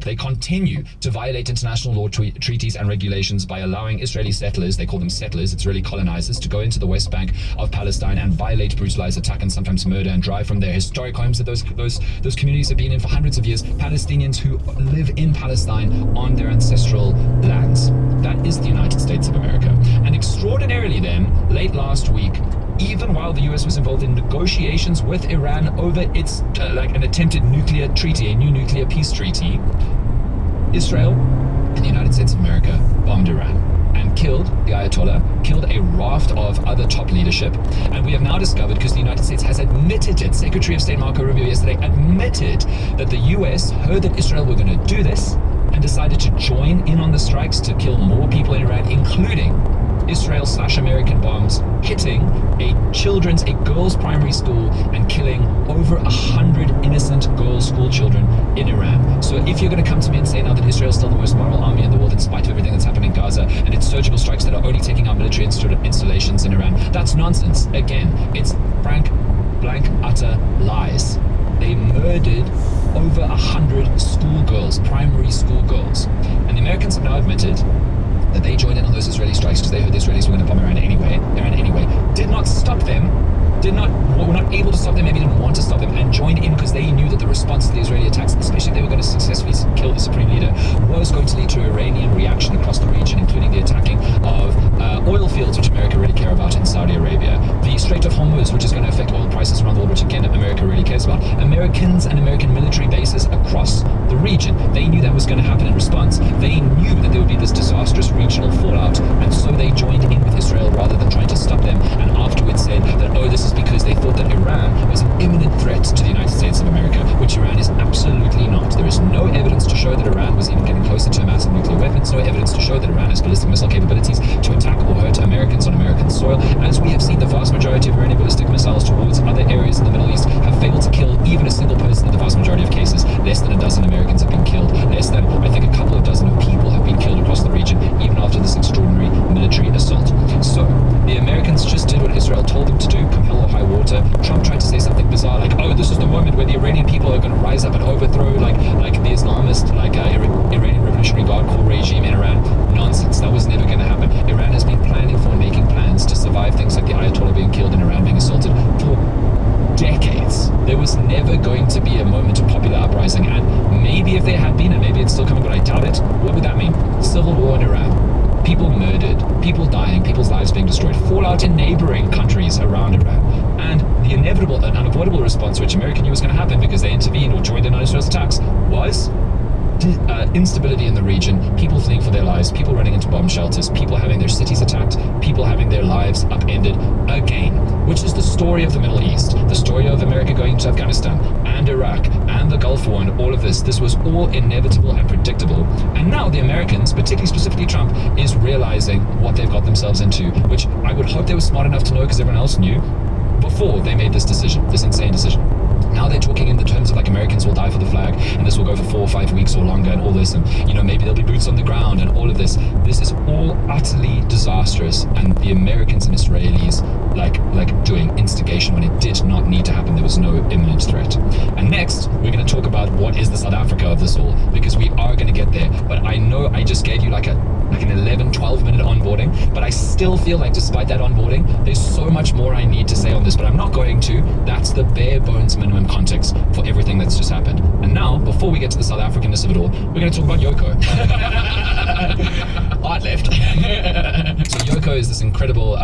They continue to violate international law, treaties and regulations by allowing Israeli settlers, they call them settlers, it's really colonizers, to go into the West Bank of Palestine and violate, brutalize, attack and sometimes murder and drive from their historic homes that those communities have been in for hundreds of years, Palestinians who live in Palestine on their ancestral lands. That is the United States of America. And extraordinarily then, late last week, even while the US was involved in negotiations with Iran over its like an attempted nuclear treaty, a new nuclear peace treaty, Israel and the United States of America bombed Iran and killed the Ayatollah, killed a raft of other top leadership. And we have now discovered, because the United States has admitted it, Secretary of State Marco Rubio yesterday admitted that the US heard that Israel were going to do this and decided to join in on the strikes to kill more people in Iran, including Israel/American bombs hitting a girls' primary school and killing over 100 innocent girls' school children in Iran. So if you're going to come to me and say now that Israel is still the most moral army in the world in spite of everything that's happening in Gaza and its surgical strikes that are only taking out military installations in Iran, that's nonsense. Again, it's blank, utter lies. They murdered over 100 schoolgirls, primary school girls. And the Americans have now admitted that they joined in on those Israeli strikes because they heard the Israelis were going to bomb Iran anyway. Did not stop them, were not able to stop them, maybe didn't want to stop them, and joined in because they knew that the response to the Israeli attacks, especially if they were going to successfully kill the supreme leader, was going to lead to Iranian reaction across the region, including the attacking of oil fields, which America really care about in Saudi Arabia, the Strait of Hormuz, which is going to affect oil prices around the world, which again America really cares about, Americans and American military bases across the region. They knew that was going to happen in response. They knew that there would be this disastrous regional fallout, and so they joined in with Israel rather than trying to stop them, and afterwards said that, oh, this is because they thought that Iran was an imminent threat to the United States of America, which Iran is absolutely not. There is no evidence to show that Iran was even getting closer to a massive nuclear weapons, no evidence to show that Iran has ballistic missile capabilities to attack or hurt Americans on American soil. As we have seen, the vast majority of Iranian ballistic missiles towards other areas in the Middle East have failed to kill even a single person in the vast majority of cases. Less than a dozen Americans have been killed. Less than, I think, a couple of dozen of people have been killed across the region, even after this extraordinary military assault. So, the Americans just did what Israel told them to do, come hell or high water. Trump tried to say something bizarre like, oh, this is the moment where the Iranian people are going to rise up and overthrow like the Islamist, Iranian Revolutionary Guard Corps regime in Iran. Nonsense. That was never going to happen. Iran has been planning for and making plans to survive things like the Ayatollah being killed and Iran being assaulted for decades. There was never going to be a moment of popular uprising, and maybe if there had been, and maybe it's still coming, but I doubt it, what would that mean? Civil war in Iran. People murdered, people dying, people's lives being destroyed, fallout in neighboring countries around Iran. And the inevitable and unavoidable response, which America knew was going to happen because they intervened or joined in on Israel's attacks, was instability in the region, people fleeing for their lives, people running into bomb shelters, people having their cities attacked, people having their lives upended again, which is the story of the Middle East, the story of America going to Afghanistan and Iraq and the Gulf War and all of this. This was all inevitable and predictable. And now the Americans, particularly specifically Trump, is realizing what they've got themselves into, which I would hope they were smart enough to know because everyone else knew before they made this decision, this insane decision. Now they're talking in the terms of like Americans will die for the flag and this will go for 4 or 5 weeks or longer and all this, and maybe there'll be boots on the ground and all of this. This is all utterly disastrous, and the Americans and Israelis like doing instigation when it did not need to happen. There was no imminent threat. And next we're going to talk about what is the South Africa of this all, because we are going to get there. But I know I just gave you like an 11-12 minute onboarding, but I still feel like despite that onboarding there's so much more I need to say on this, but I'm not going to. That's the bare bones minimum context for everything that's just happened. And now, before we get to the South Africanness of it all, we're going to talk about Yoko. Art left. So Yoko is this incredible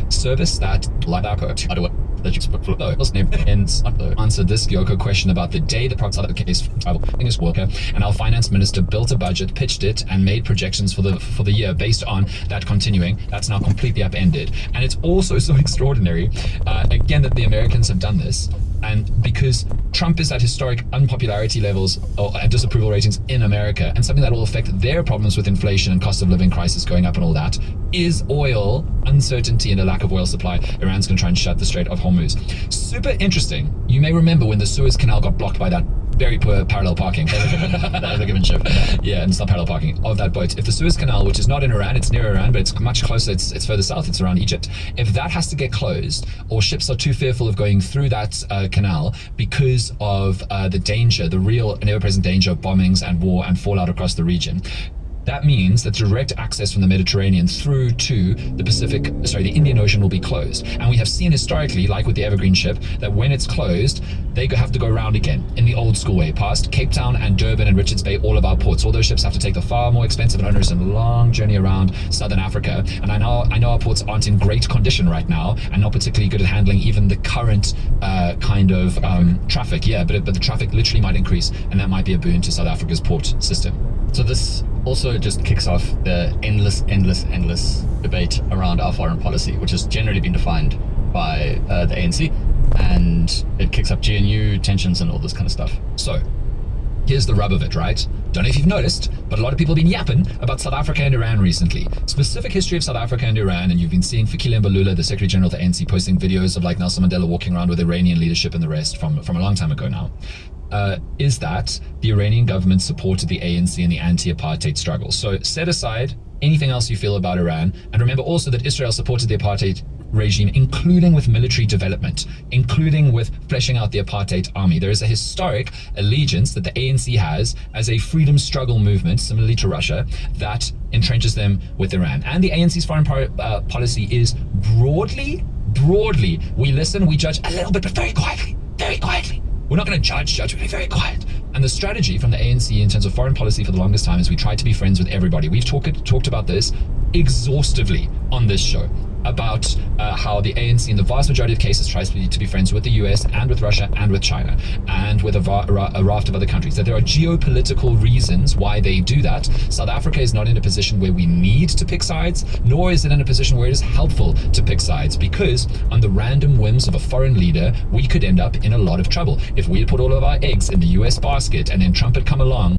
service that answered this Yoko question about the day the product case travel English worker, and our finance minister built a budget, pitched it, and made projections for the year based on that continuing. That's now completely upended, and it's also so extraordinary again that the Americans have done this. And because Trump is at historic unpopularity levels and disapproval ratings in America, and something that will affect their problems with inflation and cost of living crisis going up and all that, is oil, uncertainty and a lack of oil supply. Iran's going to try and shut the Strait of Hormuz. Super interesting. You may remember when the Suez Canal got blocked by that very poor parallel parking. That given ship. Yeah, and it's not parallel parking of that boat. If the Suez Canal, which is not in Iran, it's near Iran, but it's much closer, it's further south, it's around Egypt. If that has to get closed, or ships are too fearful of going through that canal because of the danger, the real and ever-present danger of bombings and war and fallout across the region, that means that direct access from the Mediterranean through to the Indian Ocean will be closed. And we have seen historically, like with the Evergreen ship, that when it's closed, they have to go around again in the old school way, past Cape Town and Durban and Richards Bay, all of our ports. All those ships have to take the far more expensive and onerous and long journey around Southern Africa. And I know our ports aren't in great condition right now and not particularly good at handling even the current traffic. Yeah, but the traffic literally might increase, and that might be a boon to South Africa's port system. So this also just kicks off the endless debate around our foreign policy, which has generally been defined by the ANC, and it kicks up GNU tensions and all this kind of stuff. So here's the rub of it, right? Don't know if you've noticed, but a lot of people have been yapping about South Africa and Iran recently. Specific history of South Africa and Iran, and you've been seeing Fikile Mbalula, the Secretary General of the ANC, posting videos of like Nelson Mandela walking around with Iranian leadership and the rest from a long time ago now. Is that the Iranian government supported the ANC in the anti-apartheid struggle. So set aside anything else you feel about Iran, and remember also that Israel supported the apartheid regime, including with military development, including with fleshing out the apartheid army. There is a historic allegiance that the ANC has as a freedom struggle movement, similarly to Russia, that entrenches them with Iran. And the ANC's foreign policy is broadly, we listen, we judge a little bit, but very quietly. We're not going to judge, we're very quiet. And the strategy from the ANC in terms of foreign policy for the longest time is we try to be friends with everybody. We've talked about this exhaustively on this show, about how the ANC in the vast majority of cases tries to be friends with the US and with Russia and with China and with a raft of other countries. That there are geopolitical reasons why they do that. South Africa is not in a position where we need to pick sides, nor is it in a position where it is helpful to pick sides, because on the random whims of a foreign leader, we could end up in a lot of trouble. If we had put all of our eggs in the US basket and then Trump had come along